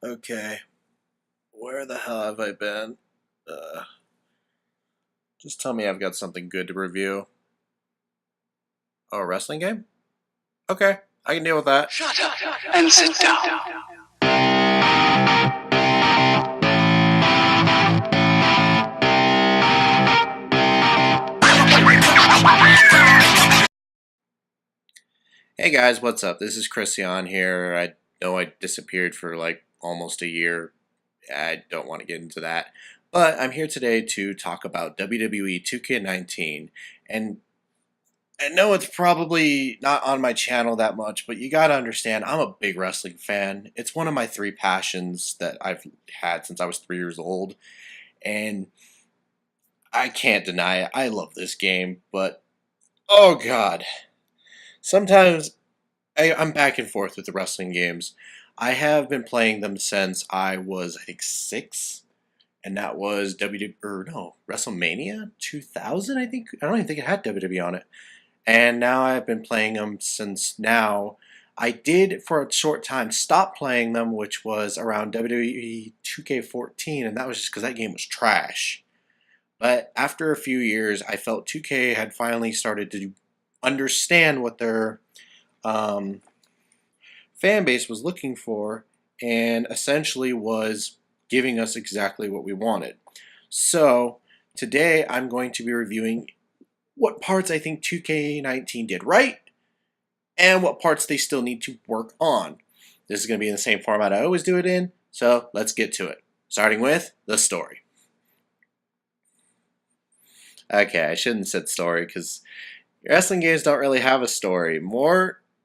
Okay, where the hell have I been? Uh, just tell me I've got something good to review. Oh, a wrestling game? Okay, I can deal with that. Shut up and sit down. Hey guys, what's up? This is Christian here. I know I disappeared for like almost a year. I don't want to get into that. But I'm here today to talk about WWE 2K19. And I know it's probably not on my channel that much, but you gotta understand, I'm a big wrestling fan. It's one of my three passions that I've had since I was 3 years old. And I can't deny it. I love this game, but oh god. Sometimes I'm back and forth with the wrestling games. I have been playing them since I was, I think, 6, and that was WrestleMania 2000. I think I don't even think it had WWE on it, and now I've been playing them since now. I did for a short time stop playing them, which was around WWE 2K14, and that was just because that game was trash. But after a few years, I felt 2K had finally started to understand what their um, fan base was looking for and essentially was giving us exactly what we wanted. So today I'm going to be reviewing what parts I think 2K19 did right and what parts they still need to work on. This is going to be in the same format I always do it in, so let's get to it. Starting with the story. Okay, I shouldn't have said story because wrestling games don't really have a story.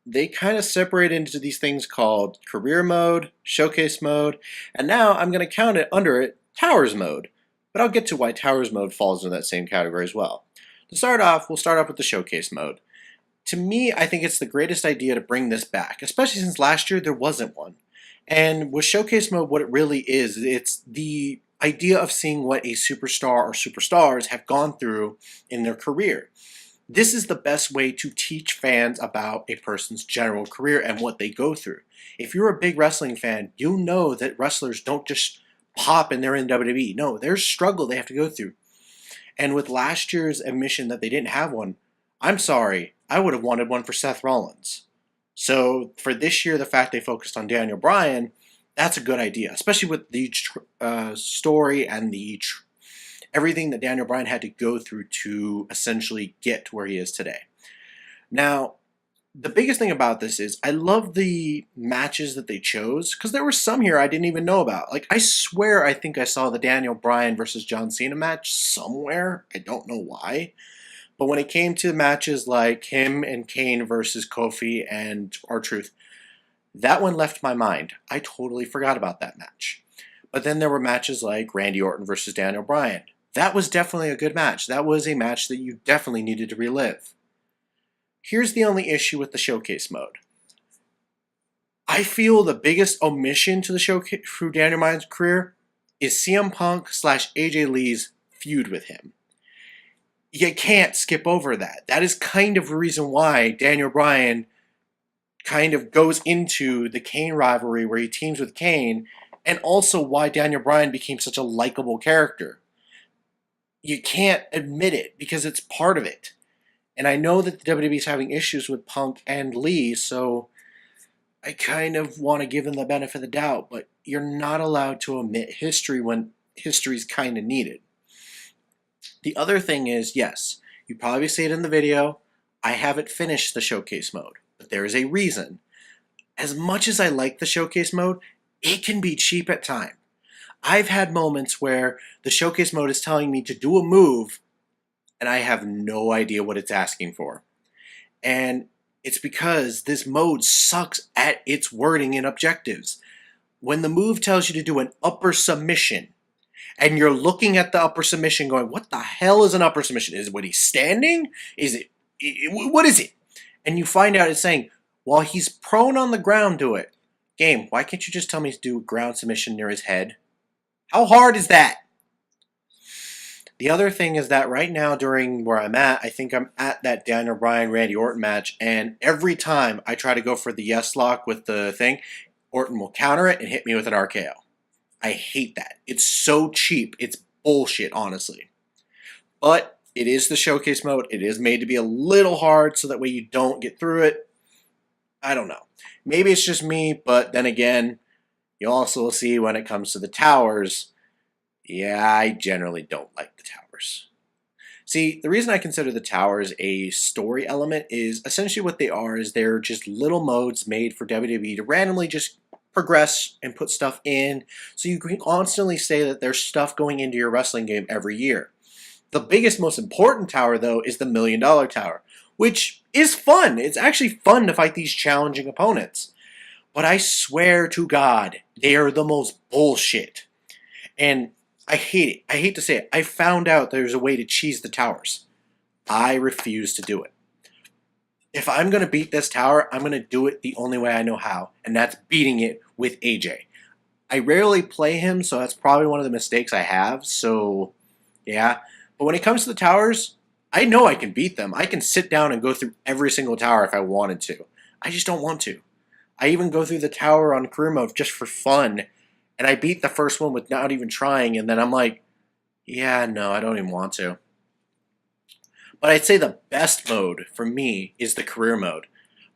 They kind of separate into these things called career mode, showcase mode, and now I'm going to count it under it, towers mode. But I'll get to why towers mode falls into that same category as well. To start off, we'll start off with the showcase mode. To me, I think it's the greatest idea to bring this back, especially since last year there wasn't one. And with showcase mode, what it really is, it's the idea of seeing what a superstar or superstars have gone through in their career. This is the best way to teach fans about a person's general career and what they go through. If you're a big wrestling fan, you know that wrestlers don't just pop and they're in WWE. No, there's struggle they have to go through. And with last year's admission that they didn't have one, I'm sorry, I would have wanted one for Seth Rollins. So for this year, the fact they focused on Daniel Bryan, that's a good idea, especially with the story and everything that Daniel Bryan had to go through to essentially get to where he is today. Now, the biggest thing about this is I love the matches that they chose because there were some here I didn't even know about. Like, I swear I think I saw the Daniel Bryan versus John Cena match somewhere. I don't know why. But when it came to matches like him and Kane versus Kofi and R-Truth, that one left my mind. I totally forgot about that match. But then there were matches like Randy Orton versus Daniel Bryan. That was definitely a good match. That was a match that you definitely needed to relive. Here's the only issue with the showcase mode. I feel the biggest omission to the showcase through Daniel Bryan's career is CM Punk / AJ Lee's feud with him. You can't skip over that. That is kind of the reason why Daniel Bryan kind of goes into the Kane rivalry where he teams with Kane, and also why Daniel Bryan became such a likable character. You can't admit it because it's part of it. And I know that the WWE is having issues with Punk and Lee, so I kind of want to give them the benefit of the doubt, but you're not allowed to omit history when history's kind of needed. The other thing is, yes, you probably see it in the video, I haven't finished the showcase mode, but there is a reason. As much as I like the showcase mode, it can be cheap at times. I've had moments where the showcase mode is telling me to do a move and I have no idea what it's asking for. And it's because this mode sucks at its wording and objectives. When the move tells you to do an upper submission and you're looking at the upper submission going, what the hell is an upper submission? Is it when he's standing? What is it? And you find out it's saying, while he's prone on the ground, do it. Game, why can't you just tell me to do a ground submission near his head? How hard is that? The other thing is that right now during where I'm at, I think I'm at that Daniel Bryan Randy Orton match, and every time I try to go for the yes lock with the thing, Orton will counter it and hit me with an RKO. I hate that. It's so cheap. It's bullshit, honestly. But it is the showcase mode. It is made to be a little hard so that way you don't get through it. I don't know. Maybe it's just me, but then again, you also see when it comes to the towers, yeah, I generally don't like the towers. See, the reason I consider the towers a story element is essentially what they are is they're just little modes made for WWE to randomly just progress and put stuff in, so you can constantly say that there's stuff going into your wrestling game every year. The biggest, most important tower, though, is the $1,000,000 tower, which is fun. It's actually fun to fight these challenging opponents. But I swear to God, they are the most bullshit. And I hate it. I hate to say it. I found out there's a way to cheese the towers. I refuse to do it. If I'm going to beat this tower, I'm going to do it the only way I know how, and that's beating it with AJ. I rarely play him, so that's probably one of the mistakes I have, so yeah. But when it comes to the towers, I know I can beat them. I can sit down and go through every single tower if I wanted to. I just don't want to. I even go through the tower on career mode just for fun, and I beat the first one without even trying, and then I'm like, yeah, no, I don't even want to. But I'd say the best mode for me is the career mode.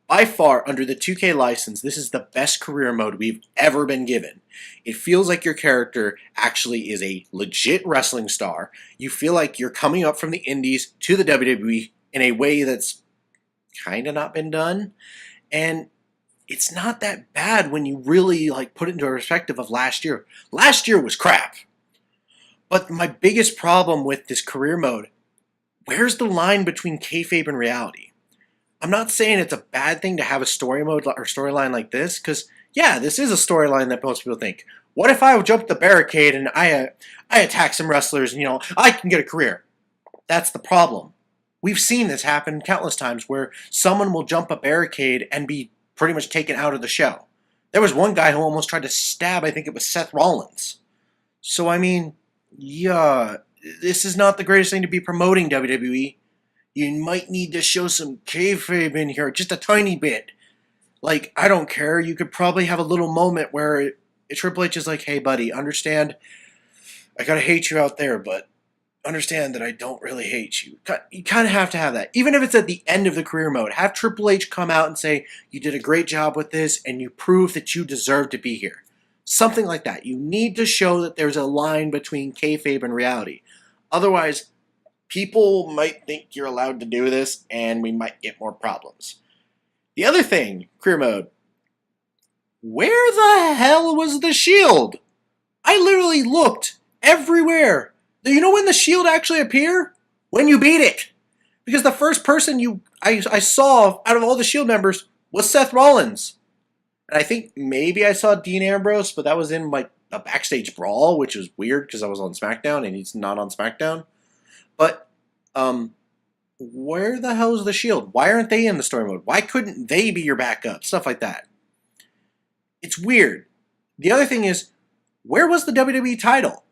By far, under the 2K license, this is the best career mode we've ever been given. It feels like your character actually is a legit wrestling star. You feel like you're coming up from the indies to the WWE in a way that's kind of not been done. And it's not that bad when you really put it into a perspective of last year. Last year was crap. But my biggest problem with this career mode, where's the line between kayfabe and reality? I'm not saying it's a bad thing to have a story mode or storyline like this, because yeah, this is a storyline that most people think. What if I jump the barricade and I attack some wrestlers and I can get a career? That's the problem. We've seen this happen countless times where someone will jump a barricade and be pretty much taken out of the show. There was one guy who almost tried to stab, I think it was Seth Rollins. So I mean, yeah, this is not the greatest thing to be promoting, WWE. You might need to show some kayfabe in here, just a tiny bit. I don't care. You could probably have a little moment where Triple H is like, hey, buddy, understand, I gotta hate you out there, but understand that I don't really hate you. You kind of have to have that. Even if it's at the end of the career mode, have Triple H come out and say, you did a great job with this, and you prove that you deserve to be here. Something like that. You need to show that there's a line between kayfabe and reality. Otherwise, people might think you're allowed to do this, and we might get more problems. The other thing, career mode. Where the hell was the shield? I literally looked everywhere. You know when the shield actually appear? When you beat it. Because the first person I saw out of all the shield members was Seth Rollins. And I think maybe I saw Dean Ambrose, but that was in a backstage brawl, which was weird because I was on SmackDown and he's not on SmackDown. But where the hell is the Shield? Why aren't they in the story mode? Why couldn't they be your backup? Stuff like that. It's weird. The other thing is, where was the WWE title?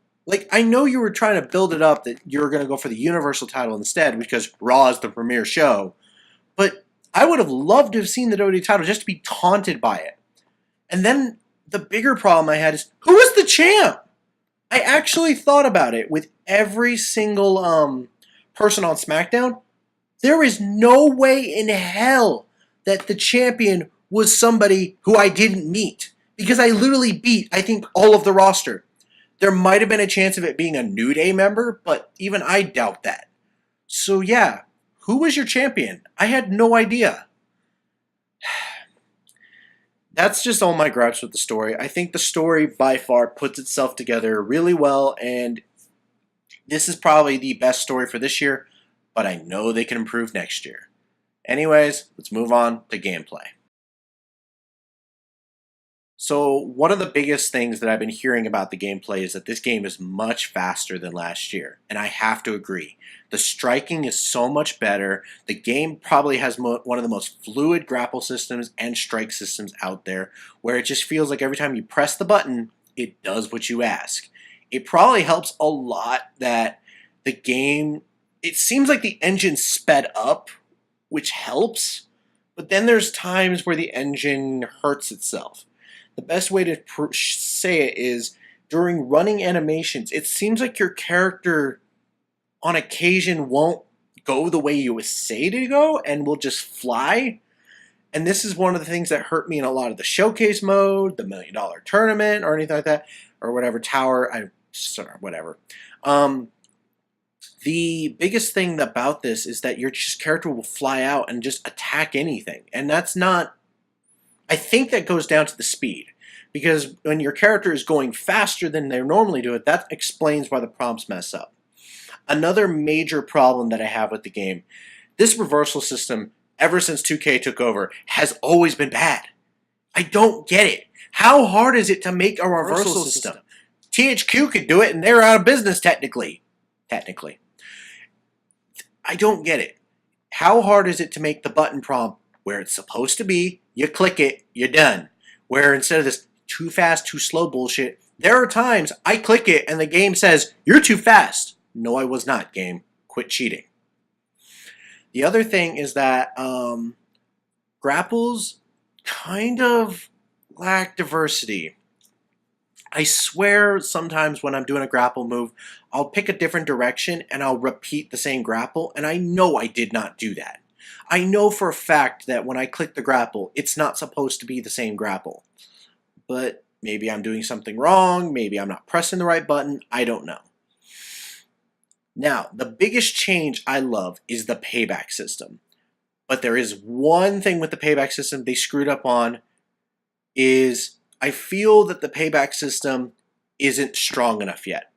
I know you were trying to build it up that you were going to go for the Universal title instead because Raw is the premier show. But I would have loved to have seen the WWE title just to be taunted by it. And then the bigger problem I had is, who is the champ? I actually thought about it with every single person on SmackDown. There is no way in hell that the champion was somebody who I didn't meet. Because I literally beat, I think, all of the roster. There might have been a chance of it being a New Day member, but even I doubt that. So yeah, who was your champion? I had no idea. That's just all my gripes with the story. I think the story by far puts itself together really well, and this is probably the best story for this year, but I know they can improve next year. Anyways, let's move on to gameplay. So one of the biggest things that I've been hearing about the gameplay is that this game is much faster than last year, and I have to agree. The striking is so much better. The game probably has one of the most fluid grapple systems and strike systems out there, where it just feels like every time you press the button, it does what you ask. It probably helps a lot that the game, it seems like the engine sped up, which helps, but then there's times where the engine hurts itself. The best way to say it is during running animations, it seems like your character on occasion won't go the way you would say to go and will just fly. And this is one of the things that hurt me in a lot of the showcase mode, the $1,000,000 tournament, or anything like that, or whatever whatever. The biggest thing about this is that your character will fly out and just attack anything, and that's not. I think that goes down to the speed, because when your character is going faster than they normally do it, that explains why the prompts mess up. Another major problem that I have with the game, this reversal system, ever since 2K took over, has always been bad. I don't get it. How hard is it to make a reversal system? THQ could do it and they're out of business technically. I don't get it. How hard is it to make the button prompt where it's supposed to be, you click it, you're done. Where instead of this too fast, too slow bullshit, there are times I click it and the game says, you're too fast. No, I was not, game. Quit cheating. The other thing is that grapples kind of lack diversity. I swear sometimes when I'm doing a grapple move, I'll pick a different direction and I'll repeat the same grapple, and I know I did not do that. I know for a fact that when I click the grapple, it's not supposed to be the same grapple. But maybe I'm doing something wrong, maybe I'm not pressing the right button, I don't know. Now, the biggest change I love is the payback system. But there is one thing with the payback system they screwed up on, is I feel that the payback system isn't strong enough yet.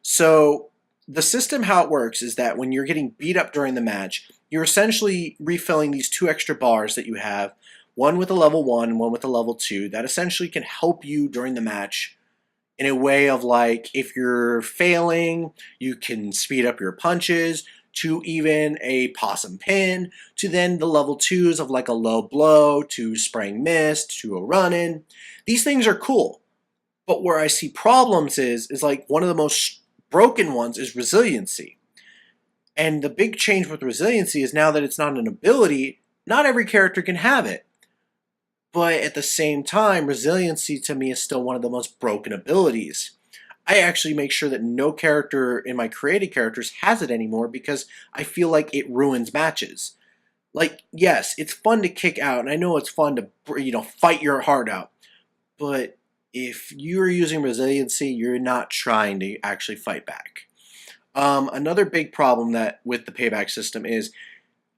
So the system, how it works is that when you're getting beat up during the match, you're essentially refilling these 2 extra bars that you have, one with a level 1 and one with a level 2, that essentially can help you during the match in a way of like, if you're failing, you can speed up your punches, to even a possum pin, to then the level 2s of like a low blow, to spraying mist, to a run-in. These things are cool. But where I see problems is like one of the most broken ones is resiliency. And the big change with resiliency is now that it's not an ability, not every character can have it. But at the same time, resiliency to me is still one of the most broken abilities. I actually make sure that no character in my created characters has it anymore because I feel like it ruins matches. Like, yes, it's fun to kick out, and I know it's fun to, fight your heart out. But if you're using resiliency, you're not trying to actually fight back. Another big problem with the payback system is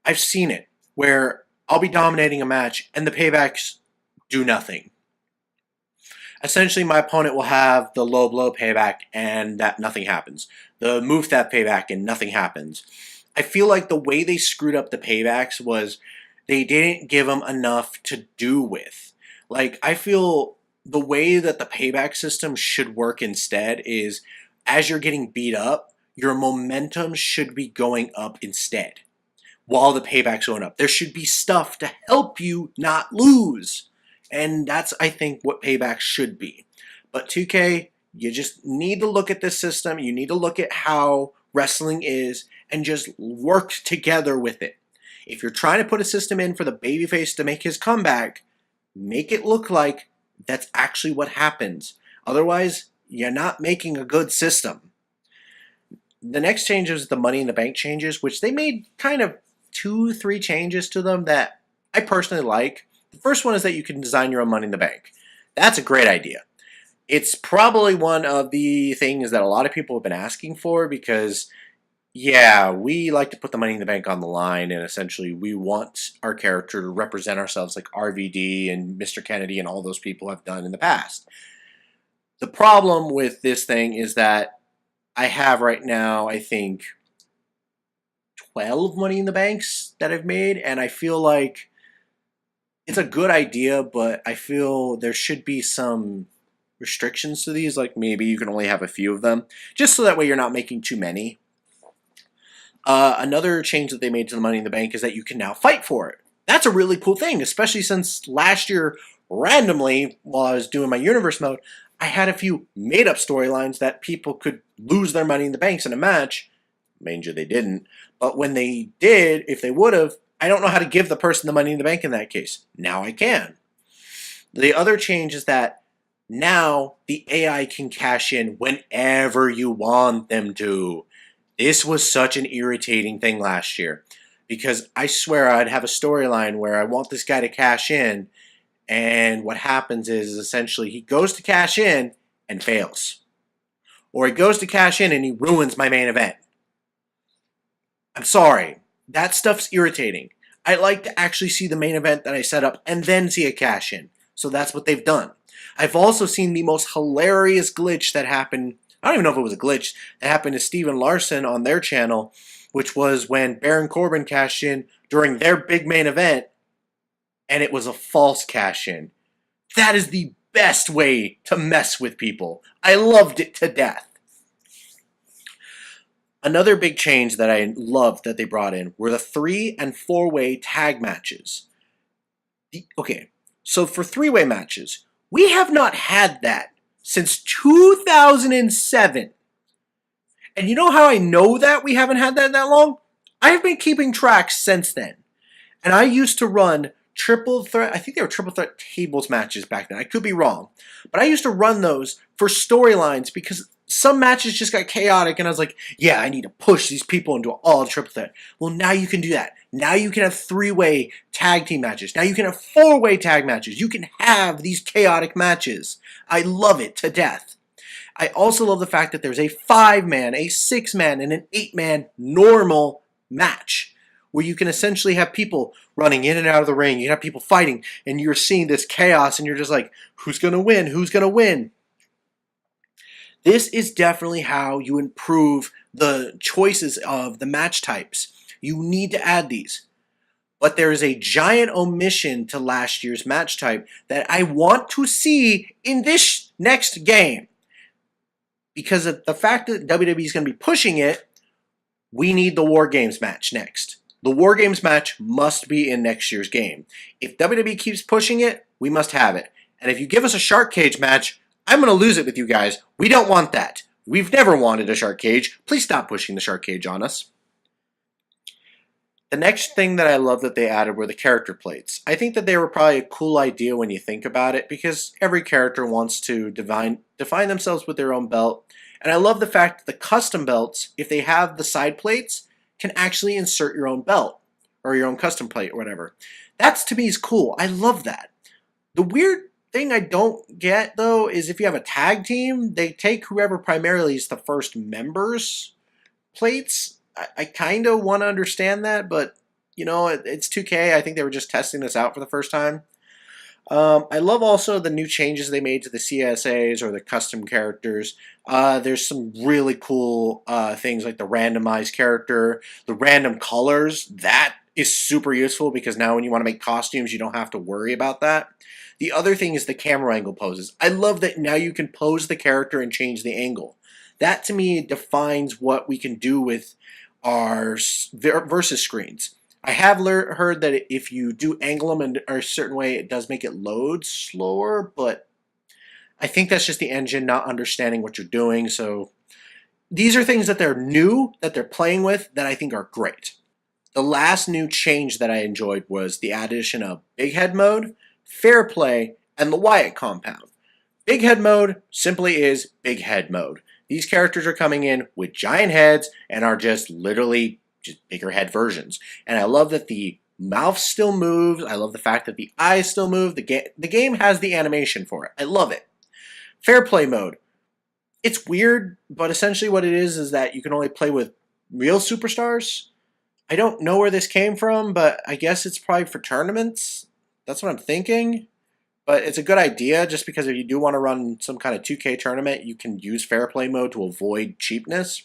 I've seen it where I'll be dominating a match and the paybacks do nothing. Essentially, my opponent will have the low blow payback and that nothing happens. The move theft payback and nothing happens. I feel like the way they screwed up the paybacks was they didn't give them enough to do with. Like, I feel the way that the payback system should work instead is as you're getting beat up, your momentum should be going up instead while the payback's going up. There should be stuff to help you not lose. And that's, I think, what payback should be. But 2K, you just need to look at this system. You need to look at how wrestling is and just work together with it. If you're trying to put a system in for the babyface to make his comeback, make it look like that's actually what happens. Otherwise, you're not making a good system. The next change is the Money in the Bank changes, which they made kind of 2-3 changes to them that I personally like. The first one is that you can design your own Money in the Bank. That's a great idea. It's probably one of the things that a lot of people have been asking for because, yeah, we like to put the Money in the Bank on the line, and essentially we want our character to represent ourselves like RVD and Mr. Kennedy and all those people have done in the past. The problem with this thing is that I have right now, I think, 12 Money in the Banks that I've made, and I feel like it's a good idea, but I feel there should be some restrictions to these, like maybe you can only have a few of them, just so that way you're not making too many. Another change that they made to the Money in the Bank is that you can now fight for it. That's a really cool thing, especially since last year, randomly, while I was doing my universe mode, I had a few made-up storylines that people could lose their Money in the Banks in a match. Mind you, they didn't. But when they did, if they would have, I don't know how to give the person the Money in the Bank in that case. Now I can. The other change is that now the AI can cash in whenever you want them to. This was such an irritating thing last year because I swear I'd have a storyline where I want this guy to cash in, and what happens is essentially he goes to cash in and fails. Or he goes to cash in and he ruins my main event. I'm sorry. That stuff's irritating. I like to actually see the main event that I set up and then see a cash in. So that's what they've done. I've also seen the most hilarious glitch that happened. I don't even know if it was a glitch that happened to Steven Larson on their channel, which was when Baron Corbin cashed in during their big main event, and it was a false cash in. That is the best way to mess with people. I loved it to death. Another big change that I loved that they brought in were the 3- and 4-way tag matches. Okay, so for 3-way matches, we have not had that since 2007. And you know how I know that we haven't had that long? I have been keeping track since then. And I used to run triple threat, I think they were triple threat tables matches back then. I could be wrong. But I used to run those for storylines because some matches just got chaotic and I was like, yeah, I need to push these people into all triple threat. Well, now you can do that. Now you can have 3-way tag team matches. Now you can have 4-way tag matches. You can have these chaotic matches. I love it to death. I also love the fact that there's a 5-man, a 6-man, and an 8-man normal match where you can essentially have people running in and out of the ring. You have people fighting, and you're seeing this chaos, and you're just like, who's going to win? Who's going to win? This is definitely how you improve the choices of the match types. You need to add these. But there is a giant omission to last year's match type that I want to see in this next game. Because of the fact that WWE is going to be pushing it, we need the War Games match next. The War Games match must be in next year's game. If WWE keeps pushing it, we must have it. And if you give us a Shark Cage match, I'm going to lose it with you guys. We don't want that. We've never wanted a Shark Cage. Please stop pushing the Shark Cage on us. The next thing that I love that they added were the character plates. I think that they were probably a cool idea when you think about it because every character wants to define themselves with their own belt. And I love the fact that the custom belts, if they have the side plates, can actually insert your own belt or your own custom plate or whatever. That's to me is cool. I love that. The weird thing I don't get though is if you have a tag team, they take whoever primarily is the first members plates. I kind of want to understand that, but you know, it's 2K. I think they were just testing this out for the first time. I love also the new changes they made to the CSAs or the custom characters. There's some really cool things like the randomized character, the random colors. That is super useful because now when you want to make costumes, you don't have to worry about that. The other thing is the camera angle poses. I love that now you can pose the character and change the angle. That to me defines what we can do with our versus screens. I have heard that if you do angle them in a certain way, it does make it load slower, but I think that's just the engine not understanding what you're doing. So these are things that they're new, that they're playing with, that I think are great. The last new change that I enjoyed was the addition of Big Head Mode, Fair Play, and the Wyatt Compound. Big Head Mode simply is Big Head Mode. These characters are coming in with giant heads and are just literally just bigger head versions. And I love that the mouth still moves. I love the fact that the eyes still move. The game has the animation for it. I love it. Fair Play Mode. It's weird, but essentially what it is that you can only play with real superstars. I don't know where this came from, but I guess it's probably for tournaments. That's what I'm thinking. But it's a good idea just because if you do want to run some kind of 2K tournament, you can use Fair Play Mode to avoid cheapness.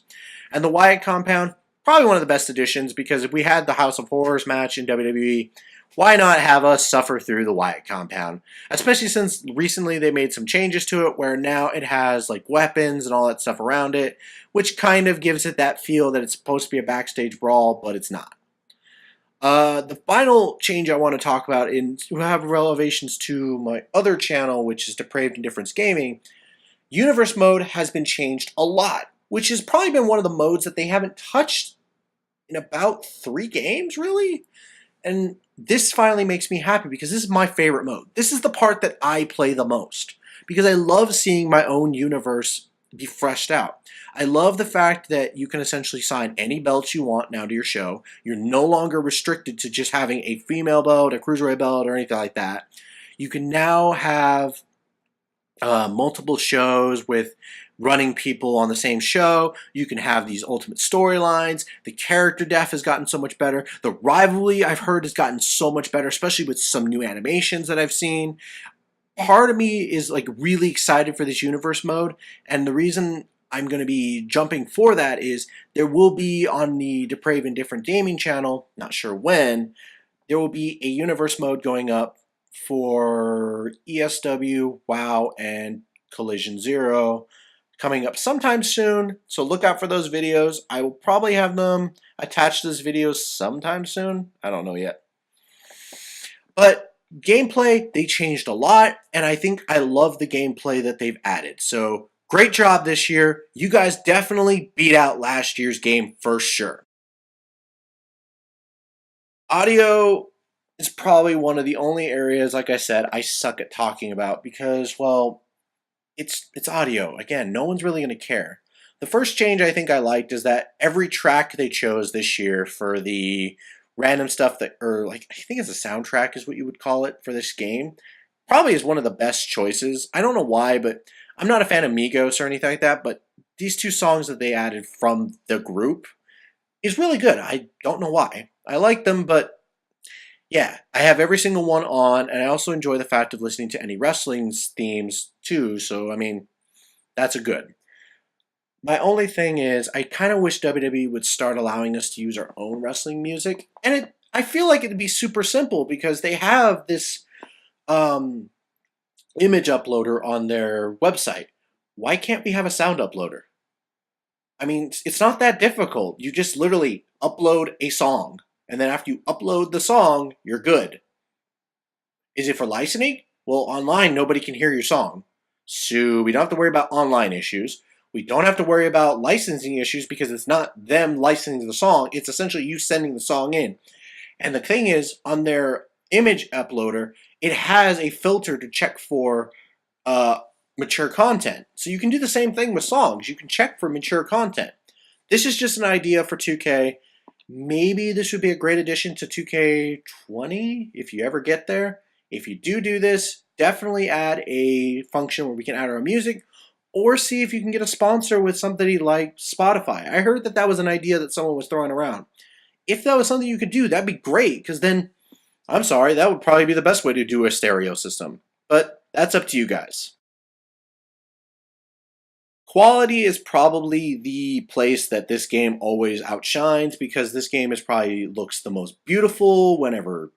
And the Wyatt Compound, probably one of the best additions because if we had the House of Horrors match in WWE, why not have us suffer through the Wyatt Compound? Especially since recently they made some changes to it where now it has like weapons and all that stuff around it, which kind of gives it that feel that it's supposed to be a backstage brawl, but it's not. The final change I want to talk about and have relevations to my other channel, which is Depraved Indifference Gaming. Universe mode has been changed a lot, which has probably been one of the modes that they haven't touched in about 3 games, really. And this finally makes me happy because this is my favorite mode. This is the part that I play the most because I love seeing my own universe be fleshed out. I love the fact that you can essentially sign any belts you want now to your show. You're no longer restricted to just having a female belt, a cruiserweight belt, or anything like that. You can now have multiple shows with running people on the same show. You can have these ultimate storylines. The character depth has gotten so much better. The rivalry, I've heard, has gotten so much better, especially with some new animations that I've seen. Part of me is like really excited for this universe mode, and the reason I'm going to be jumping for that is there will be on the Depraved and Different Gaming channel, not sure when, there will be a universe mode going up for ESW, WoW, and Collision Zero coming up sometime soon. So look out for those videos. I will probably have them attached to this video sometime soon. I don't know yet. But gameplay, they changed a lot, and I think I love the gameplay that they've added. So great job this year. You guys definitely beat out last year's game for sure. Audio is probably one of the only areas, like I said, I suck at talking about because, well, it's audio. Again, no one's really going to care. The first change I think I liked is that every track they chose this year for the random stuff that, or like, I think it's a soundtrack is what you would call it for this game, probably is one of the best choices. I don't know why, but I'm not a fan of Migos or anything like that, but these two songs that they added from the group is really good. I don't know why. I like them, but yeah, I have every single one on, and I also enjoy the fact of listening to any wrestling themes too, so I mean, that's a good. My only thing is, I kind of wish WWE would start allowing us to use our own wrestling music, and I feel like it'd be super simple because they have this um, image uploader on their website. Why can't we have a sound uploader? I mean, it's not that difficult. You just literally upload a song, and then after you upload the song, you're good. Is it for licensing? Well, online, nobody can hear your song. So we don't have to worry about online issues. We don't have to worry about licensing issues because it's not them licensing the song. It's essentially you sending the song in. And the thing is, on their image uploader, it has a filter to check for uh, mature content. So you can do the same thing with songs. You can check for mature content. This is just an idea for 2K. Maybe this would be a great addition to 2K20 if you ever get there. If you do this, definitely add a function where we can add our music, or see if you can get a sponsor with somebody like Spotify. I heard that that was an idea that someone was throwing around. If that was something you could do, that'd be great, because then, I'm sorry, that would probably be the best way to do a stereo system. But that's up to you guys. Quality is probably the place that this game always outshines because this game is probably looks the most beautiful whenever,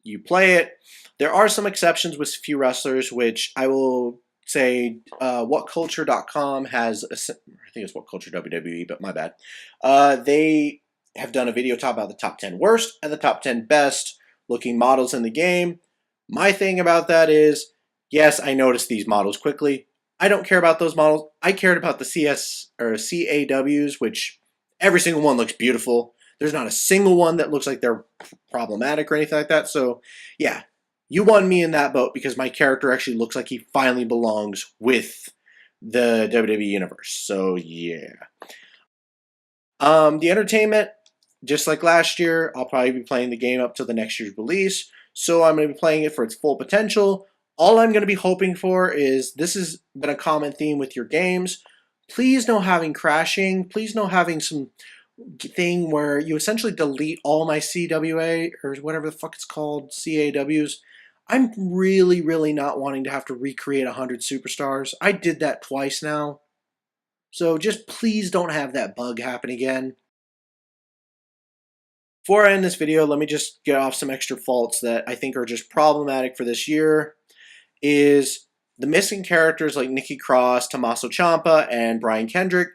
you play it. There are some exceptions with a few wrestlers, which I will say whatculture.com has, I think it's What Culture WWE, but my bad. They have done a video talk about the top 10 worst and the top 10 best looking models in the game. My thing about that is, yes, I noticed these models quickly. I don't care about those models. I cared about the CAWs, which every single one looks beautiful. There's not a single one that looks like they're problematic or anything like that. So, yeah, you won me in that boat because my character actually looks like he finally belongs with the WWE Universe. So, yeah. The entertainment, just like last year, I'll probably be playing the game up till the next year's release. So, I'm going to be playing it for its full potential. All I'm going to be hoping for is, this has been a common theme with your games, please no having crashing, please no having some thing where you essentially delete all my CWA, or whatever the fuck it's called, CAWs. I'm really, really not wanting to have to recreate 100 superstars. I did that twice now. So just please don't have that bug happen again. Before I end this video, let me just get off some extra faults that I think are just problematic for this year. Is the missing characters like Nikki Cross, Tommaso Ciampa, and Brian Kendrick.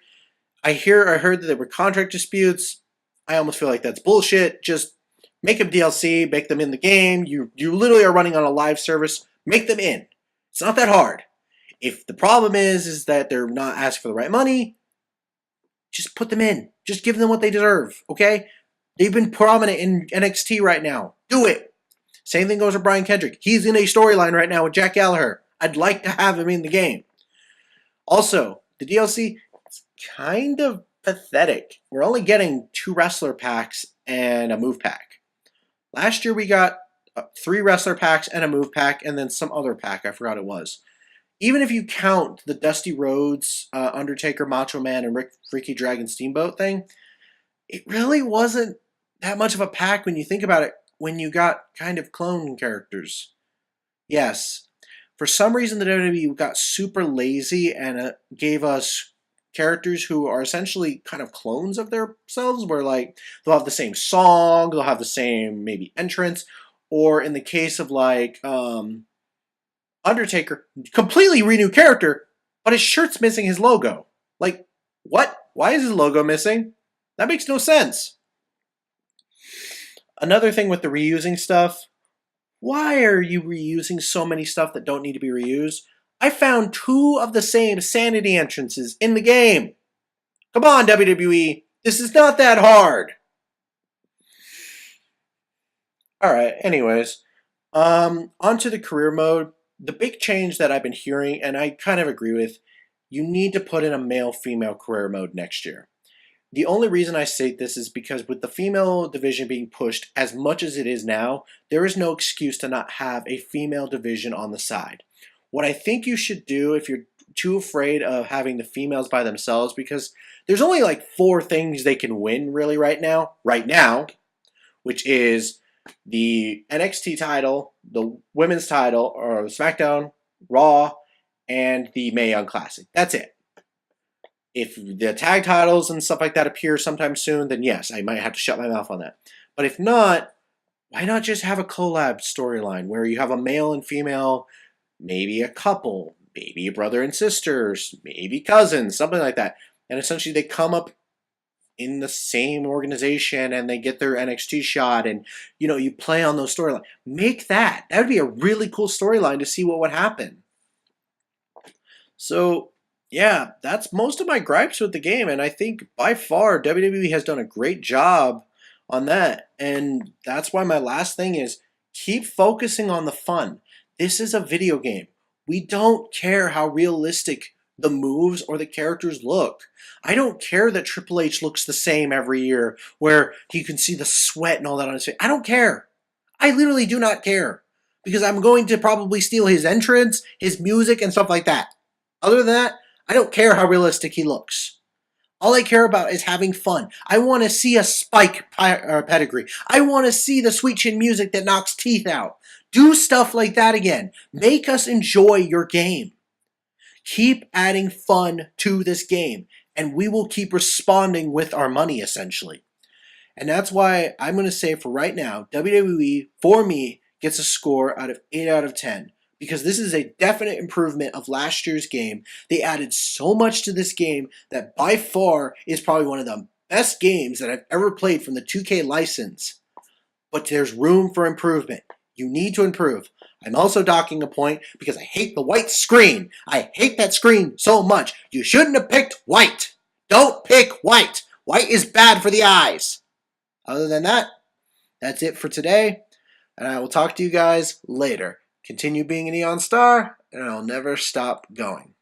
I heard that there were contract disputes. I almost feel like that's bullshit. Just make them DLC, make them in the game. You literally are running on a live service. Make them in. It's not that hard. If the problem is that they're not asking for the right money, just put them in. Just give them what they deserve, okay? They've been prominent in NXT right now. Do it. Same thing goes with Brian Kendrick. He's in a storyline right now with Jack Gallagher. I'd like to have him in the game. Also, the DLC is kind of pathetic. We're only getting 2 wrestler packs and a move pack. Last year we got 3 wrestler packs and a move pack, and then some other pack. I forgot it was. Even if you count the Dusty Rhodes, Undertaker, Macho Man, and Ricky Dragon Steamboat thing, it really wasn't that much of a pack when you think about it, when you got kind of clone characters. Yes, for some reason the WWE got super lazy and gave us characters who are essentially kind of clones of themselves, where like they'll have the same song, they'll have the same maybe entrance, or in the case of like Undertaker, completely renewed character, but his shirt's missing his logo. Like, what? Why is his logo missing? That makes no sense. Another thing with the reusing stuff, why are you reusing so many stuff that don't need to be reused? I found 2 of the same Sanity entrances in the game. Come on, WWE. This is not that hard. Alright, anyways. Onto the career mode. The big change that I've been hearing, and I kind of agree with, you need to put in a male-female career mode next year. The only reason I say this is because with the female division being pushed as much as it is now, there is no excuse to not have a female division on the side. What I think you should do if you're too afraid of having the females by themselves, because there's only like 4 things they can win really right now, which is the NXT title, the women's title, or SmackDown, Raw, and the Mae Young Classic. That's it. If the tag titles and stuff like that appear sometime soon, then yes, I might have to shut my mouth on that. But if not, why not just have a collab storyline where you have a male and female, maybe a couple, maybe a brother and sisters, maybe cousins, something like that. And essentially they come up in the same organization and they get their NXT shot, and you play on those storylines. Make that. That would be a really cool storyline to see what would happen. So yeah, that's most of my gripes with the game, and I think by far WWE has done a great job on that. And that's why my last thing is keep focusing on the fun. This is a video game. We don't care how realistic the moves or the characters look. I don't care that Triple H looks the same every year, where you can see the sweat and all that on his face. I don't care. I literally do not care, because I'm going to probably steal his entrance, his music, and stuff like that. Other than that, I don't care how realistic he looks. All I care about is having fun. I want to see a Spike pedigree. I want to see the sweet chin music that knocks teeth out. Do stuff like that again. Make us enjoy your game. Keep adding fun to this game, and we will keep responding with our money, essentially. And that's why I'm going to say for right now, WWE, for me, gets a score out of 8 out of 10. Because this is a definite improvement of last year's game. They added so much to this game that by far is probably one of the best games that I've ever played from the 2K license. But there's room for improvement. You need to improve. I'm also docking a point because I hate the white screen. I hate that screen so much. You shouldn't have picked white. Don't pick white. White is bad for the eyes. Other than that, that's it for today. And I will talk to you guys later. Continue being an Eon Star, and I'll never stop going.